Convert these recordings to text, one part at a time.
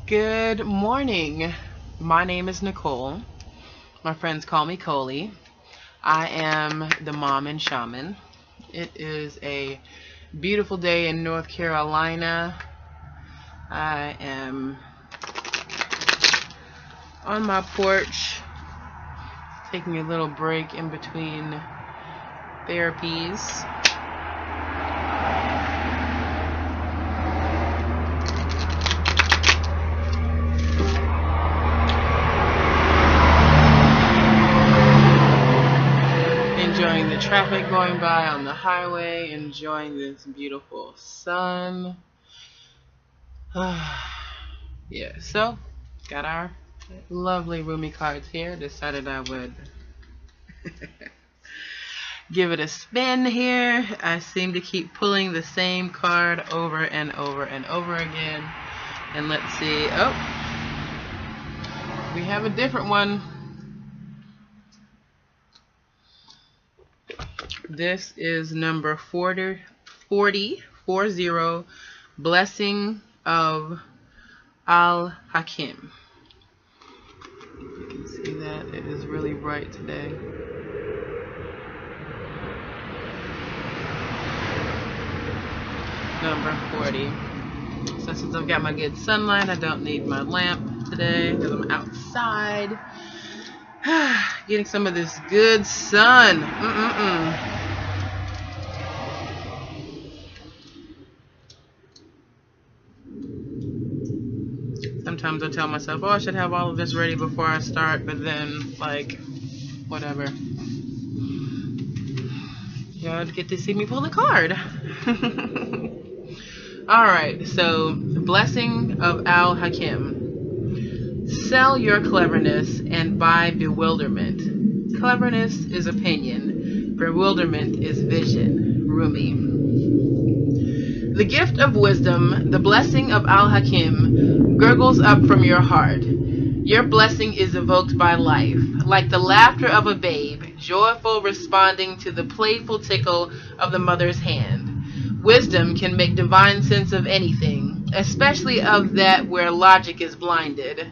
Good morning. My name is Nicole. My friends call me Coley. I am the MomInShaman. It is a beautiful day in North Carolina. I am on my porch taking a little break in between therapies. Enjoying the traffic going by on the highway, enjoying this beautiful sun. Yeah, so got our lovely Rumi cards here. Decided I would give it a spin here. I seem to keep pulling the same card over and over and over again. And let's see. Oh, we have a different one. This is number 40, Blessing of Al-Hakim. You can see that it is really bright today. Number 40. So since I've got my good sunlight, I don't need my lamp today because I'm outside. Getting some of this good sun. Sometimes I tell myself, oh, I should have all of this ready before I start, but then, like, whatever. Y'all get to see me pull a card. Alright, so, Blessing of Al-Hakim. Sell your cleverness and buy bewilderment. Cleverness is opinion. Bewilderment is vision. Rumi. The gift of wisdom, the blessing of Al-Hakim, gurgles up from your heart. Your blessing is evoked by life, like the laughter of a babe, joyful responding to the playful tickle of the mother's hand. Wisdom can make divine sense of anything, especially of that where logic is blinded.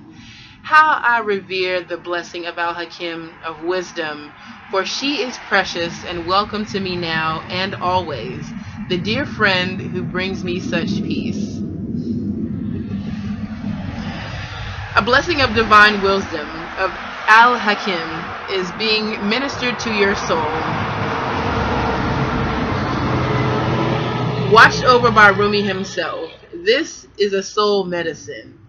How I revere the blessing of Al-Hakim of wisdom, for she is precious and welcome to me now and always, the dear friend who brings me such peace. A blessing of divine wisdom of Al-Hakim is being ministered to your soul. Watched over by Rumi himself, this is a soul medicine.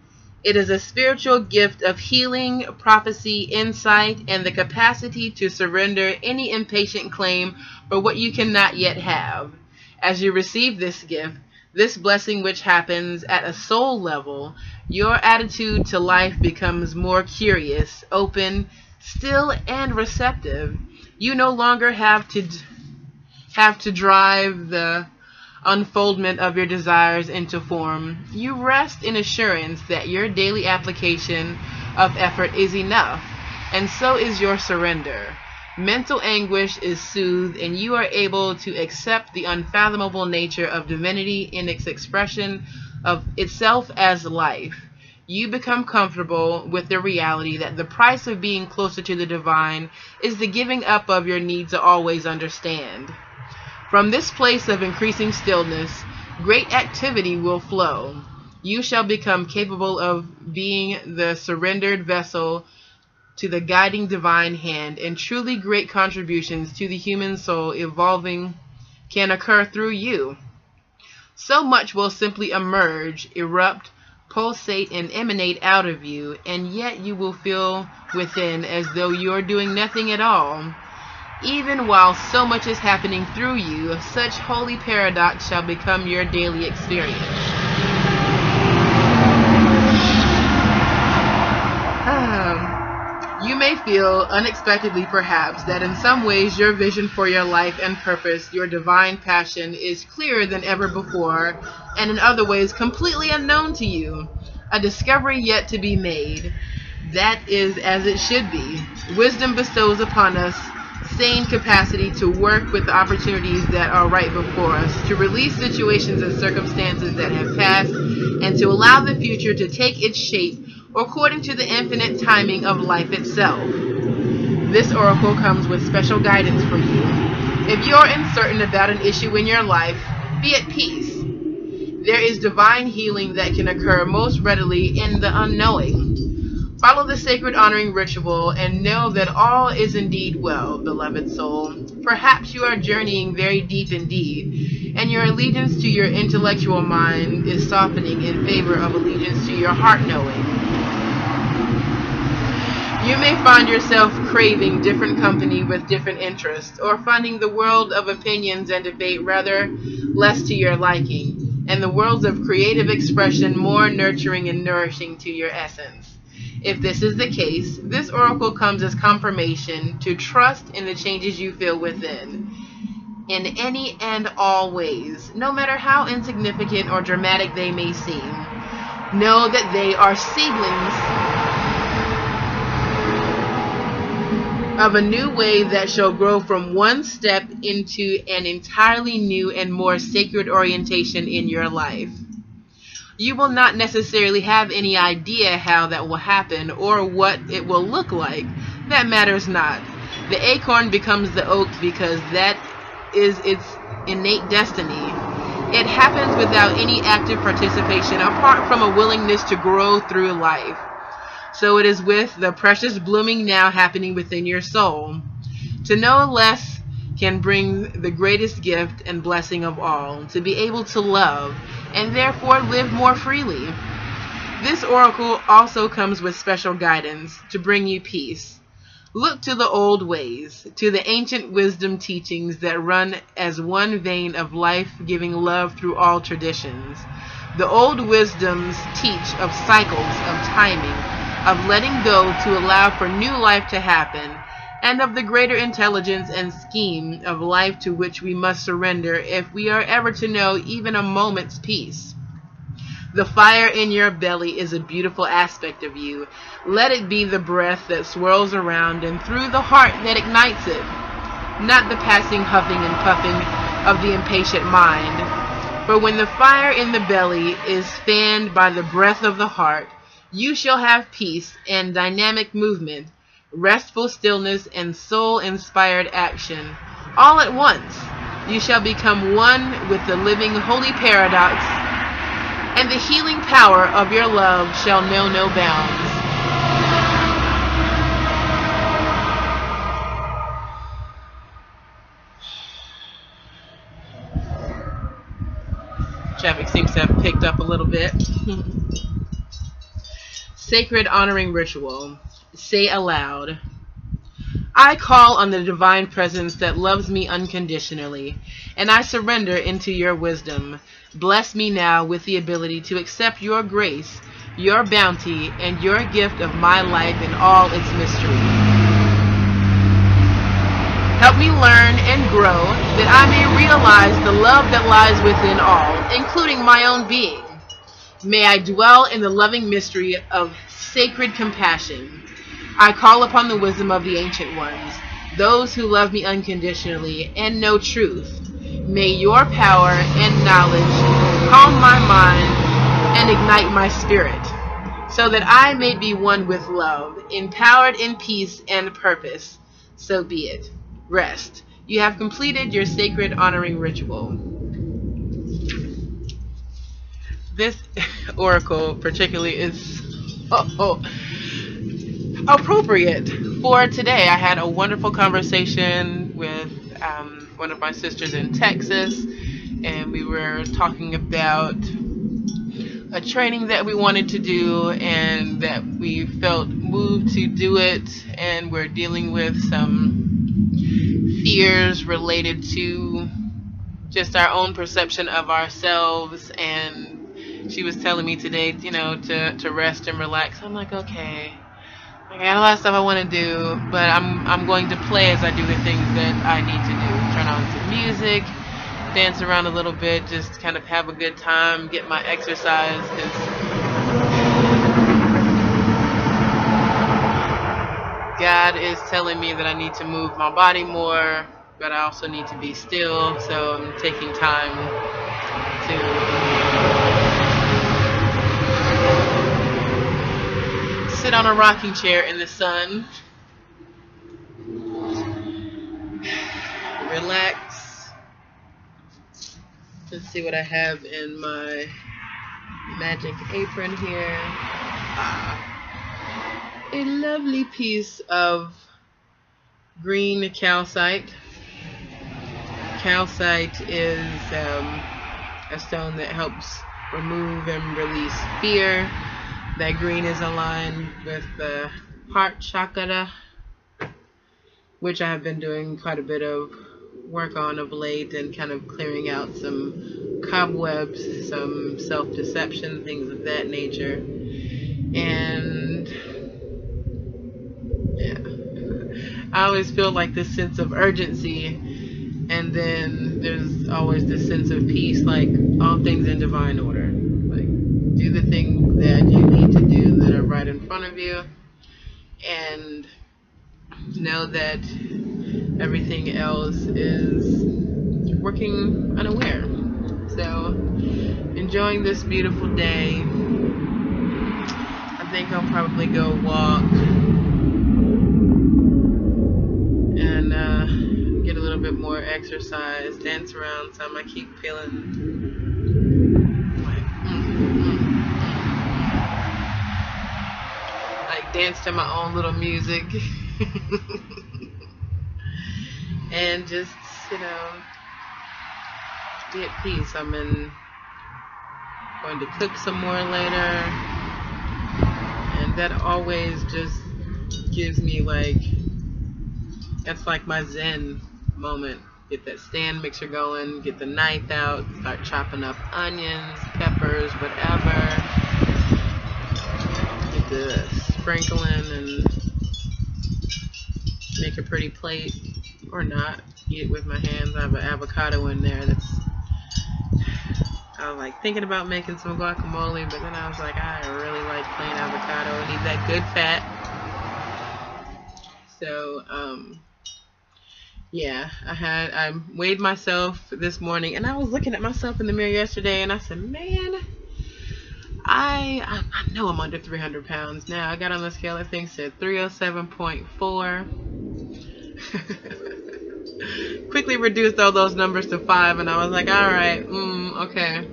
It is a spiritual gift of healing, prophecy, insight, and the capacity to surrender any impatient claim for what you cannot yet have. As you receive this gift, this blessing which happens at a soul level, your attitude to life becomes more curious, open, still, and receptive. You no longer have to drive the unfoldment of your desires into form. You rest in assurance that your daily application of effort is enough, and so is your surrender. Mental anguish is soothed, and you are able to accept the unfathomable nature of divinity in its expression of itself as life. You become comfortable with the reality that the price of being closer to the divine is the giving up of your need to always understand. From this place of increasing stillness, great activity will flow. You shall become capable of being the surrendered vessel to the guiding divine hand, and truly great contributions to the human soul evolving can occur through you. So much will simply emerge, erupt, pulsate, and emanate out of you, and yet you will feel within as though you are doing nothing at all. Even while so much is happening through you, such holy paradox shall become your daily experience. You may feel unexpectedly perhaps that in some ways your vision for your life and purpose, your divine passion, is clearer than ever before, and in other ways completely unknown to you. A discovery yet to be made. That is as it should be. Wisdom bestows upon us sane capacity to work with the opportunities that are right before us, to release situations and circumstances that have passed, and to allow the future to take its shape according to the infinite timing of life itself. This oracle comes with special guidance for you. If you're uncertain about an issue in your life, be at peace. There is divine healing that can occur most readily in the unknowing. Follow the sacred honoring ritual and know that all is indeed well, beloved soul. Perhaps you are journeying very deep indeed, and your allegiance to your intellectual mind is softening in favor of allegiance to your heart knowing. You may find yourself craving different company with different interests, or finding the world of opinions and debate rather less to your liking, and the worlds of creative expression more nurturing and nourishing to your essence. If this is the case, this oracle comes as confirmation to trust in the changes you feel within. In any and all ways, no matter how insignificant or dramatic they may seem, know that they are seedlings of a new way that shall grow from one step into an entirely new and more sacred orientation in your life. You will not necessarily have any idea how that will happen or what it will look like. That matters not. The acorn becomes the oak because that is its innate destiny. It happens without any active participation apart from a willingness to grow through life. So it is with the precious blooming now happening within your soul. To know less can bring the greatest gift and blessing of all, to be able to love and therefore live more freely. This oracle also comes with special guidance to bring you peace. Look to the old ways, to the ancient wisdom teachings that run as one vein of life-giving love through all traditions. The old wisdoms teach of cycles of timing, of letting go to allow for new life to happen, and of the greater intelligence and scheme of life to which we must surrender if we are ever to know even a moment's peace. The fire in your belly is a beautiful aspect of you. Let it be the breath that swirls around and through the heart that ignites it, not the passing huffing and puffing of the impatient mind. For when the fire in the belly is fanned by the breath of the heart, you shall have peace and dynamic movement, restful stillness and soul-inspired action. All at once, you shall become one with the living holy paradox, and the healing power of your love shall know no bounds. Traffic seems to have picked up a little bit. Sacred honoring ritual. Say aloud, I call on the divine presence that loves me unconditionally, and I surrender into your wisdom. Bless me now with the ability to accept your grace, your bounty, and your gift of my life in all its mystery. Help me learn and grow that I may realize the love that lies within all, including my own being. May I dwell in the loving mystery of sacred compassion. I call upon the wisdom of the ancient ones, those who love me unconditionally and know truth. May your power and knowledge calm my mind and ignite my spirit, so that I may be one with love, empowered in peace and purpose. So be it. Rest. You have completed your sacred honoring ritual. This oracle particularly is appropriate for today. I had a wonderful conversation with one of my sisters in Texas, and we were talking about a training that we wanted to do and that we felt moved to do it, and we're dealing with some fears related to just our own perception of ourselves. And she was telling me today, to rest and relax. I'm like, okay, I got a lot of stuff I want to do, but I'm going to play as I do the things that I need to do. Turn on some music, dance around a little bit, just kind of have a good time, get my exercise. 'Cause God is telling me that I need to move my body more, but I also need to be still. So I'm taking time to sit on a rocking chair in the sun, relax. Let's see what I have in my magic apron here. A lovely piece of green calcite. Calcite is a stone that helps remove and release fear. That green is aligned with the heart chakra, which I have been doing quite a bit of work on of late, and kind of clearing out some cobwebs, some self-deception, things of that nature. And yeah, I always feel like this sense of urgency, and then there's always this sense of peace, like all things in divine order. Like, do the thing that you need to do that are right in front of you, and know that everything else is working unaware. So, enjoying this beautiful day. I think I'll probably go walk and get a little bit more exercise, dance around some. I keep feeling like dance to my own little music. And just, be at peace. I'm going to cook some more later, and that always just gives me that's like my Zen moment. Get that stand mixer going, get the knife out, start chopping up onions, peppers, whatever, get the sprinkling and make a pretty plate, or not, eat it with my hands. I have an avocado in there I was like thinking about making some guacamole, but then I was like, I really like plain avocado. I need that good fat. So, yeah, I weighed myself this morning, and I was looking at myself in the mirror yesterday, and I said, man, I know I'm under 300 pounds now. I got on the scale, that thing said 307.4. Quickly reduced all those numbers to 5, and I was like, alright, okay.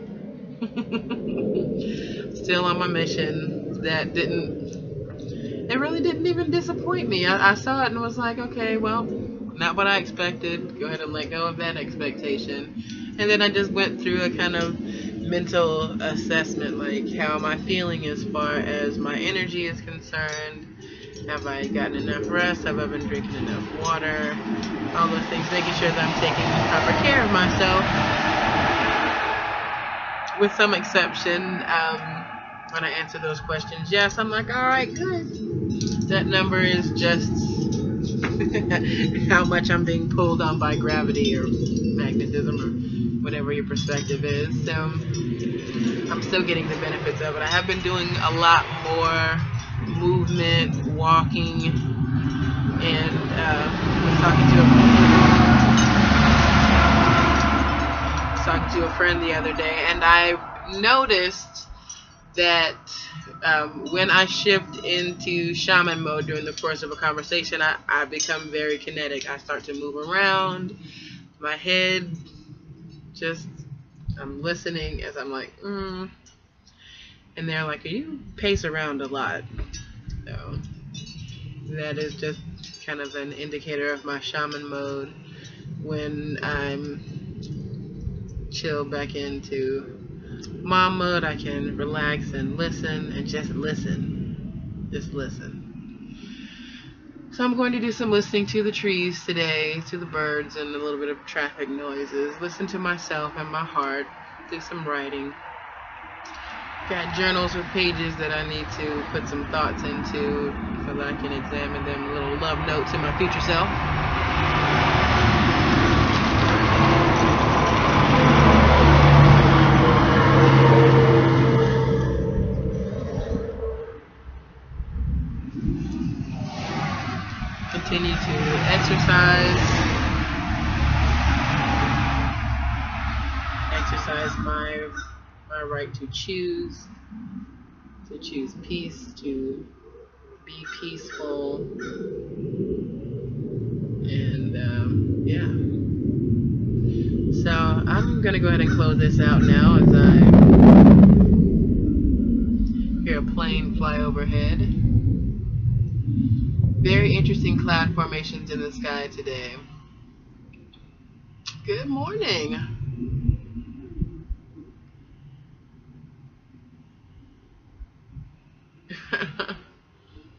Still on my mission. It really didn't even disappoint me. I saw it and was like, okay, well, not what I expected. Go ahead and let go of that expectation. And then I just went through a kind of mental assessment, like, how am I feeling as far as my energy is concerned? Have I gotten enough rest? Have I been drinking enough water? All those things, making sure that I'm taking proper care of myself. With some exception, when I answer those questions, yes, I'm like, all right, good. That number is just how much I'm being pulled on by gravity or magnetism or whatever your perspective is. So I'm still getting the benefits of it. I have been doing a lot more movement, walking, and was talking to a friend the other day, and I noticed that when I shift into shaman mode during the course of a conversation, I become very kinetic. I start to move around. My head I'm listening as I'm like, and they're like, you pace around a lot. So that is just kind of an indicator of my shaman mode. When I'm chill back into mom mode, I can relax and listen and just listen. Just listen. So I'm going to do some listening to the trees today, to the birds and a little bit of traffic noises. Listen to myself and my heart. Do some writing. Got journals with pages that I need to put some thoughts into so that I can examine them. Little love notes to my future self. exercise my right to choose peace, to be peaceful, and yeah. So I'm gonna go ahead and close this out now as I hear a plane fly overhead. Very interesting cloud formations in the sky today. Good morning.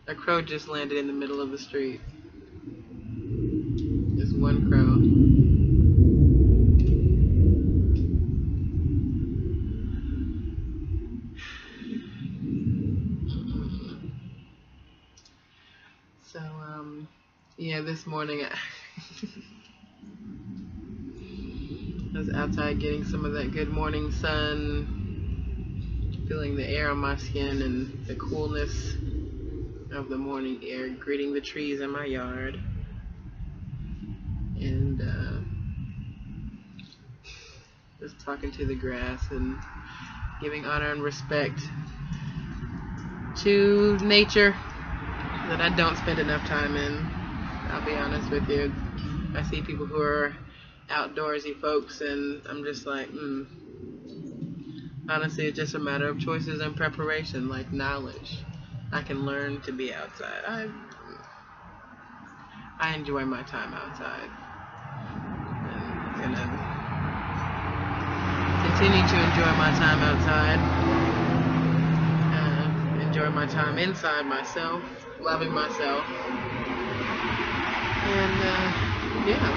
A crow just landed in the middle of the street. Just one crow. So, yeah, this morning I was outside getting some of that good morning sun, feeling the air on my skin and the coolness of the morning air, greeting the trees in my yard, and just talking to the grass and giving honor and respect to nature that I don't spend enough time in. I'll be honest with you. I see people who are outdoorsy folks, and I'm just like, honestly, it's just a matter of choices and preparation, like knowledge. I can learn to be outside. I enjoy my time outside, and I'm gonna continue to enjoy my time outside. Enjoy my time inside myself, loving myself, and yeah.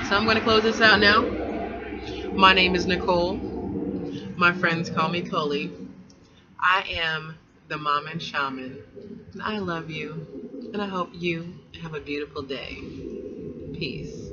So I'm gonna close this out now. My name is Nicole. My friends call me Coley. I am the MomInShaman, and I love you, and I hope you have a beautiful day. Peace.